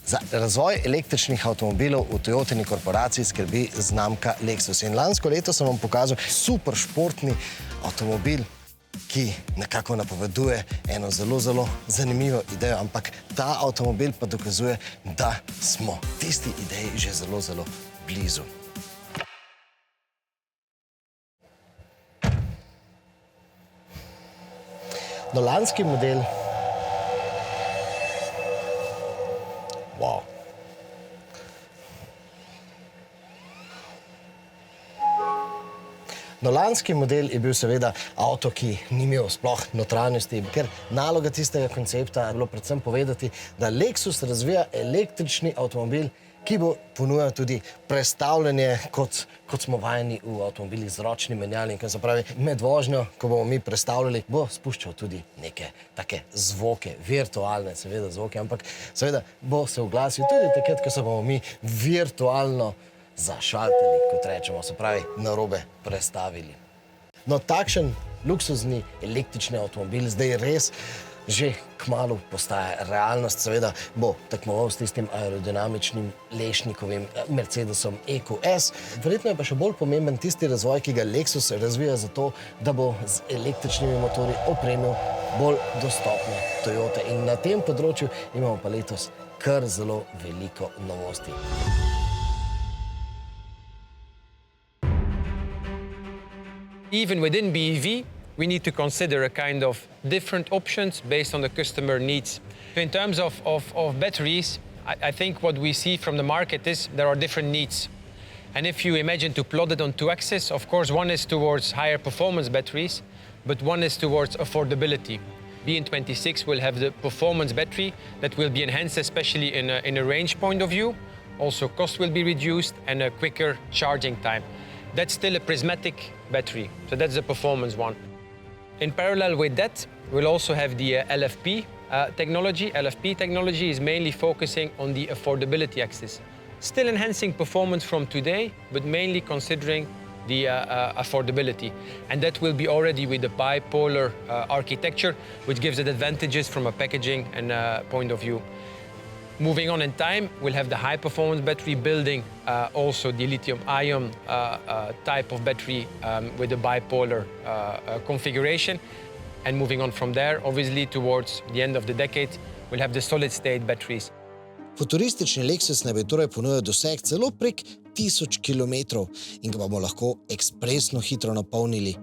Za razvoj električnih avtomobilov v Toyotini korporaciji skrbi znamka Lexus. In lansko leto sem vam pokazal super športni avtomobil, ki nekako napoveduje eno zelo zanimivo idejo, ampak ta avtomobil pa dokazuje, da smo tisti ideji že zelo blizu. No, lanski model No, lanski model je bil seveda avto, ki ni imel sploh notranjosti, ker naloga tistega koncepta je bilo predvsem povedati, da Lexus razvija električni avtomobil, ki bo ponujal tudi prestavljanje, kot smo vajeni v avtomobilih z ročnim menjalnikom. Se pravi, med vožnjo, ko bomo mi prestavljali, bo spuščal tudi neke take zvoke, virtualne seveda zvoke, ampak seveda bo se oglasil tudi takrat, ko se bomo mi virtualno zašaltali, kot rečemo, se pravi, narobe prestavili. No, takšen luksuzni električni avtomobil zdaj res že kmalu postaja realnost. Seveda bo tekmoval s tistim aerodinamičnim Lešnikovim Mercedesom EQS. Verjetno je pa še bolj pomemben tisti razvoj, ki ga Lexus razvija za to, da bo z električnimi motorji opremil bolj dostopne Toyote. In na tem področju imamo pa letos kar zelo veliko novosti. Even within BEV, we need to consider a kind of different options based on the customer needs. In terms of batteries, I think what we see from the market is there are different needs. And if you imagine to plot it on two axes, of course, one is towards higher performance batteries, but one is towards affordability. BN26 will have the performance battery that will be enhanced, especially in a range point of view. Also, cost will be reduced and a quicker charging time. That's still a prismatic battery, so that's the performance one. In parallel with that, we'll also have the LFP technology. LFP technology is mainly focusing on the affordability axis. Still enhancing performance from today, but mainly considering the affordability. And that will be already with the bipolar architecture, which gives it advantages from a packaging and point of view. Moving on in time, we'll have the high-performance battery building also the lithium-ion type of battery with the bipolar configuration. And moving on from there, obviously, towards the end of the decade, we'll have the solid-state batteries. Futuristični Lexus naj bi torej ponujal doseg celo prek 1000 kilometrov in ga bomo lahko ekspresno hitro napolnili.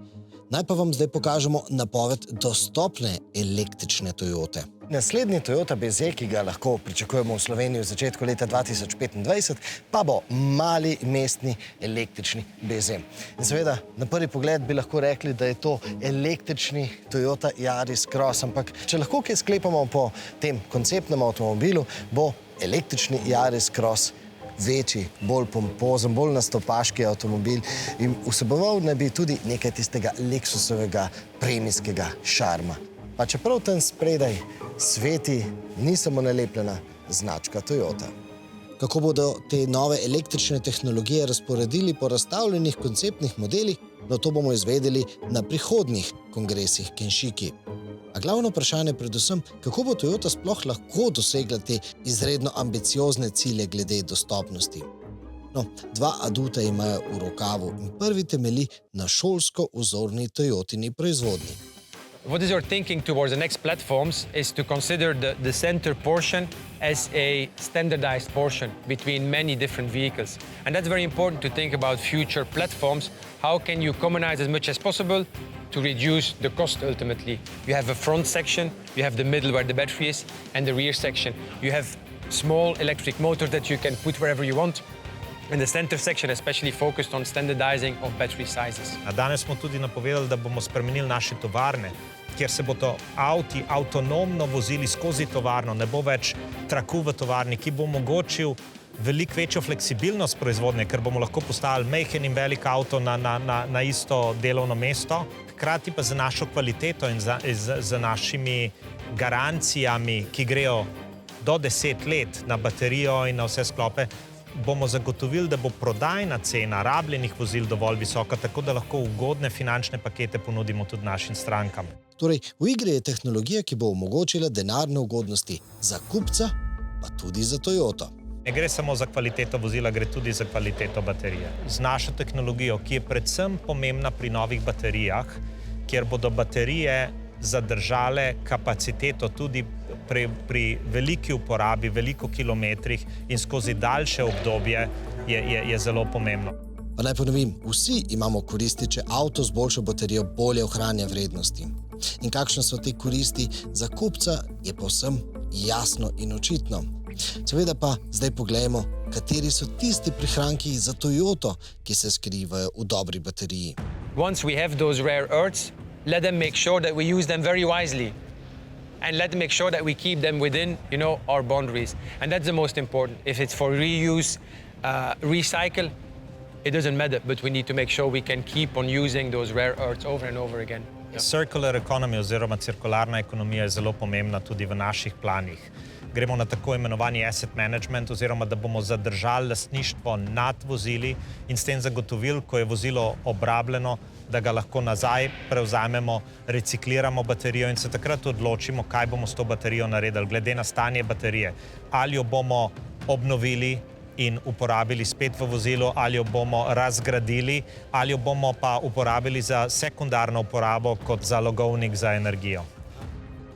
Naj pa vam zdaj pokažemo napoved dostopne električne Toyote. Naslednji Toyota BZ, ki ga lahko pričakujemo v Sloveniji v začetku leta 2025, pa bo mali mestni električni BZ. In seveda, na prvi pogled bi lahko rekli, da je to električni Toyota Yaris Cross, ampak če lahko kaj sklepamo po tem konceptnem avtomobilu, bo električni Yaris Cross večji, bolj pompozen, bolj nastopaški avtomobil in vseboval naj bi tudi nekaj tistega Lexusovega premijskega šarma. Pa čeprav tam spredaj sveti, ni samo nalepljena značka Toyota. Kako bodo te nove električne tehnologije razporedili po razstavljenih konceptnih modelih, no to bomo izvedeli na prihodnjih kongresih Kenshiki. A glavno vprašanje je predvsem, kako bo Toyota sploh lahko dosegla te izredno ambiciozne cilje glede dostopnosti. No, dva aduta imajo v rokavu in prvi temelji na šolsko vzorni Toyotini proizvodnji. What is our thinking towards the next platforms is to consider the center portion as a standardized portion between many different vehicles. And that's very important to think about future platforms. How can you commonize as much as possible to reduce the cost ultimately? You have a front section, you have the middle where the battery is, and the rear section. You have small electric motors that you can put wherever you want. And the center section especially focused on standardizing of battery sizes. Danes smo tudi napovedali, da bomo spremenili naše tovarne, kjer se bodo avti avtonomno vozili skozi tovarno, ne bo več traku v tovarni, ki bo omogočil veliko večjo fleksibilnost proizvodnje, ker bomo lahko postavili majhen in velik avto na isto delovno mesto, hkrati pa za našo kvaliteto in za našimi garancijami, ki grejo do 10 let na baterijo in na vse sklope, bomo zagotovili, da bo prodajna cena rabljenih vozil dovolj visoka, tako da lahko ugodne finančne pakete ponudimo tudi našim strankam. Torej, v igri je tehnologija, ki bo omogočila denarne ugodnosti za kupca, pa tudi za Toyoto. Ne gre samo za kvaliteto vozila, gre tudi za kvaliteto baterije. Z našo tehnologijo, ki je predvsem pomembna pri novih baterijah, kjer bodo baterije zadržale kapaciteto tudi pri veliki uporabi, veliko kilometrih in skozi daljše obdobje, je zelo pomembno. Pa naj ponovim, vsi imamo koristi, če avto z boljšo baterijo bolje ohranja vrednosti. In kakšne so te koristi za kupca, je povsem jasno in očitno. Seveda pa zdaj poglejmo, kateri so tisti prihranki za Toyoto, ki se skrivajo v dobri bateriji. Once we have those rare earths, let them make sure that we use them very wisely. And let them make sure that we keep them within, our boundaries. And that's the most important. If it's for reuse, recycle, it doesn't matter, but we need to make sure we can keep on using those rare earths over and over again. Yeah. Circular economy oziroma cirkularna ekonomija je zelo pomembna tudi v naših planih. Gremo na tako imenovani asset management, oziroma da bomo zadržali lastništvo nad vozili in s tem zagotovili, ko je vozilo obrabljeno, da ga lahko nazaj prevzamemo, recikliramo baterijo in se takrat odločimo, kaj bomo s to baterijo naredili, glede na stanje baterije. Ali jo bomo obnovili in uporabili spet v vozilu, ali jo bomo razgradili, ali jo bomo pa uporabili za sekundarno uporabo kot zalogovnik za energijo.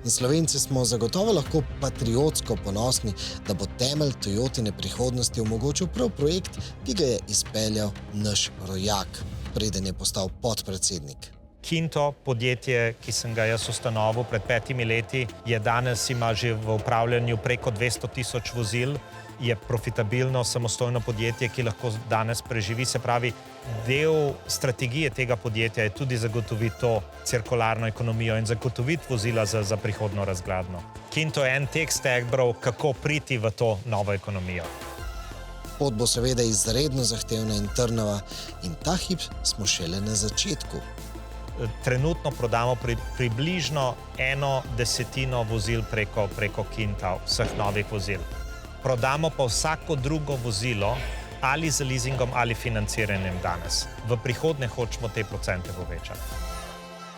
In Slovenci smo zagotovo lahko patriotsko ponosni, da bo temelj Toyotine prihodnosti omogočil prav projekt, ki ga je izpeljal naš rojak, preden je postal podpredsednik. Kinto, podjetje, ki sem ga jaz ustanovil pred 5 leti, danes ima že v upravljanju preko 200.000 vozil, je profitabilno, samostojno podjetje, ki lahko danes preživi. Se pravi, del strategije tega podjetja je tudi zagotoviti to cirkularno ekonomijo in zagotoviti vozila za prihodno razgradnjo. Kinto je en teh stebrov, kako priti v to novo ekonomijo. Pot bo seveda izredno zahtevna in trnova in ta hip smo šele na začetku. Trenutno prodamo približno 1/10 vozil preko Kinta, vseh novih vozil. Prodamo pa vsako drugo vozilo ali z leasingom ali financiranjem danes. V prihodnje hočemo te procente povečati.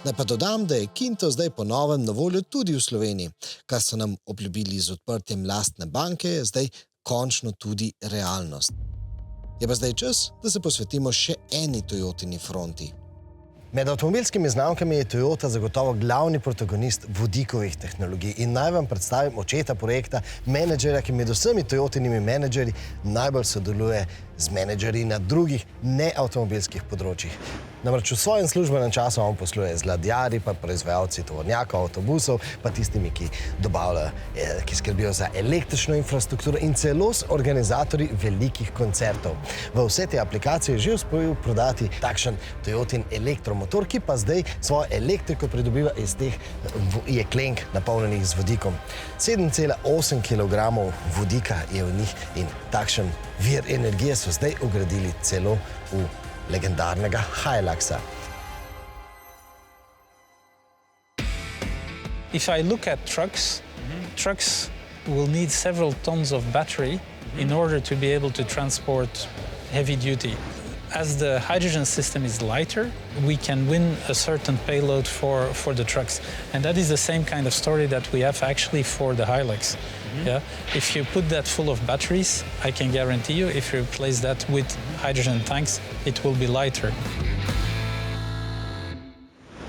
Naj pa dodam, da je Kinto zdaj po novem na voljo tudi v Sloveniji, kar so nam obljubili z odprtjem lastne banke, je zdaj končno tudi realnost. Je pa zdaj čas, da se posvetimo še eni Toyotini fronti. Med avtomobilskimi znamkami je Toyota zagotovo glavni protagonist vodikovih tehnologij in naj vam predstavim očeta projekta, menedžerja, ki med vsemi Toyotinimi menedžerji najbolj sodeluje z menedžerji na drugih neavtomobilskih področjih. Namreč v svojem službenem času on posluje z ladjarji, pa proizvajalci tovornjakov, avtobusov, pa tistimi, ki skrbijo za električno infrastrukturo in celo s organizatorji velikih koncertov. V vse te aplikacije je že uspel prodati takšen Toyotin elektromotor, ki pa zdaj svojo elektriko pridobiva iz teh jeklenk napolnjenih z vodikom. 7,8 kg vodika je v njih in takšen vir energije so zdaj vgradili celo v legendarnega Hiluxa. If I look at trucks, trucks will need several tons of battery in order to be able to transport heavy duty. As the hydrogen system is lighter, we can win a certain payload for the trucks. And that is the same kind of story that we have actually for the Hilux. Yeah? If you put that full of batteries, I can guarantee you, if you replace that with hydrogen tanks, it will be lighter.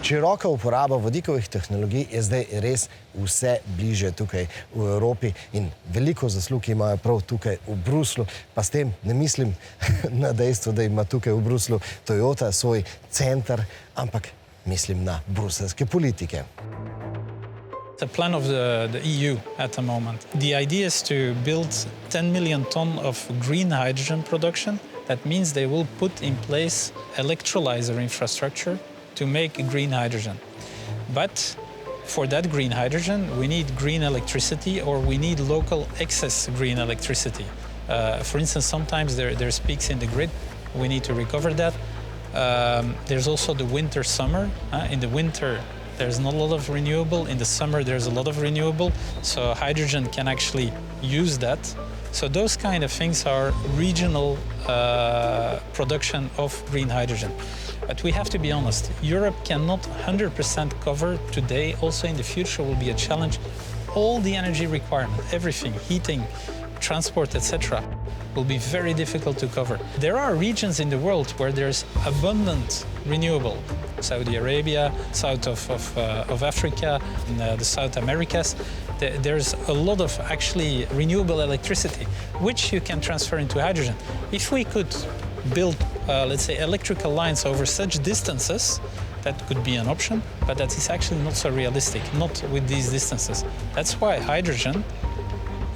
Široka uporaba vodikovih tehnologij je zdaj res vse bliže tukaj v Evropi in veliko zaslug imajo prav tukaj v Bruslju, pa s tem ne mislim na dejstvo, da ima tukaj v Bruslju Toyota svoj center, ampak mislim na bruseljske politike. The plan of the EU at the moment. The idea is to build 10 million ton of green hydrogen production. That means they will put in place electrolyzer infrastructure to make green hydrogen. But for that green hydrogen, we need green electricity or we need local excess green electricity. For instance, sometimes there's peaks in the grid. We need to recover that. There's also the winter-summer. In the winter, there's not a lot of renewable. In the summer, there's a lot of renewable. So hydrogen can actually use that. So those kind of things are regional production of green hydrogen. But we have to be honest, Europe cannot 100% cover today. Also in the future will be a challenge all the energy requirement, everything, heating, transport, etc., will be very difficult to cover. There are regions in the world where there's abundant renewable. Saudi Arabia, south of Africa, in the South Americas. There's a lot of actually renewable electricity, which you can transfer into hydrogen. If we could build, let's say, electrical lines over such distances, that could be an option, but that is actually not so realistic, not with these distances. That's why hydrogen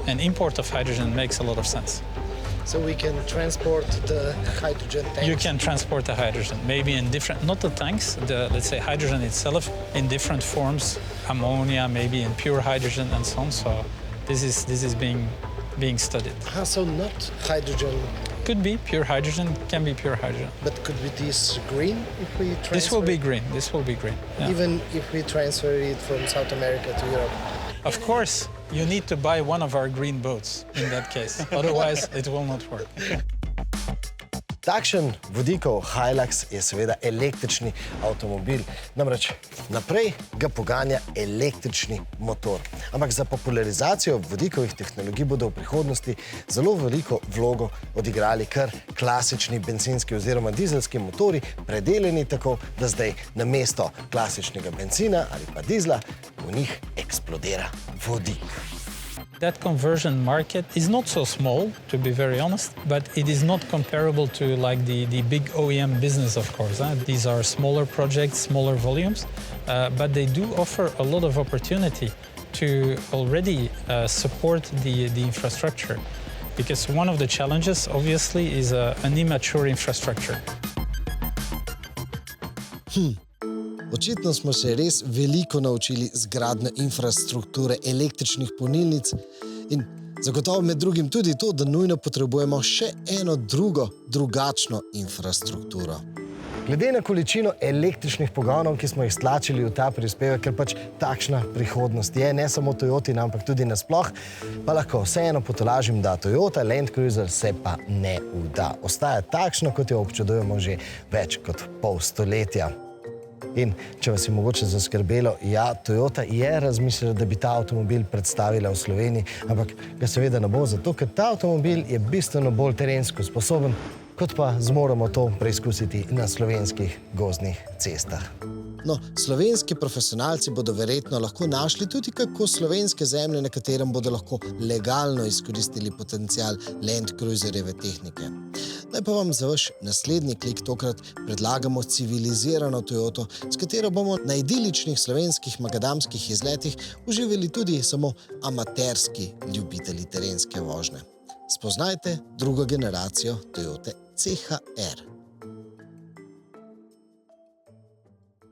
and import of hydrogen makes a lot of sense. So we can transport the hydrogen tanks? You can transport the hydrogen, maybe in different, not the tanks, let's say hydrogen itself in different forms, ammonia, maybe in pure hydrogen and so on. So this is being studied. So not hydrogen? Could be pure hydrogen, can be pure hydrogen. But could be this green if we transfer? This will be green, this will be green. Yeah. Even if we transfer it from South America to Europe? Of course, you need to buy one of our green boats in that case. Otherwise, it will not work. Takšen vodikov Hilux je seveda električni avtomobil. Namreč naprej ga poganja električni motor. Ampak za popularizacijo vodikovih tehnologij bodo v prihodnosti zelo veliko vlogo odigrali kar klasični bencinski oziroma dizelski motori, predelani tako, da zdaj namesto klasičnega bencina ali pa dizla v njih eksplodira vodik. That conversion market is not so small, to be very honest, but it is not comparable to like the big OEM business, of course. These are smaller projects, smaller volumes, but they do offer a lot of opportunity to already support the infrastructure. Because one of the challenges, obviously, is an immature infrastructure. Očitno smo se res veliko naučili z gradnjo infrastrukture električnih polnilnic in zagotovo med drugim tudi to, da nujno potrebujemo še eno drugačno infrastrukturo. Glede na količino električnih pogonov, ki smo jih stlačili v ta prispevek, ker pač takšna prihodnost je, ne samo Toyotin, ampak tudi nasploh, pa lahko vseeno potolažim, da Toyota Land Cruiser se pa ne uda. Ostaja takšno, kot jo občudujemo že več kot pol stoletja. In če vas je mogoče zaskrbelo, ja, Toyota je razmislila, da bi ta avtomobil predstavila v Sloveniji, ampak ga seveda ne bo, zato ker ta avtomobil je bistveno bolj terensko sposoben, kot pa zmoremo to preizkusiti na slovenskih gozdnih cestah. No, slovenski profesionalci bodo verjetno lahko našli tudi kako slovenske zemlje, na katerem bodo lahko legalno izkoristili potencial Land Cruiserjeve tehnike. Naj pa vam za vaš naslednji klik tokrat predlagamo civilizirano Toyoto, s katero bomo na idiličnih slovenskih makadamskih izletih uživali tudi samo amaterski ljubitelji terenske vožnje. Spoznajte drugo generacijo Toyote CHR.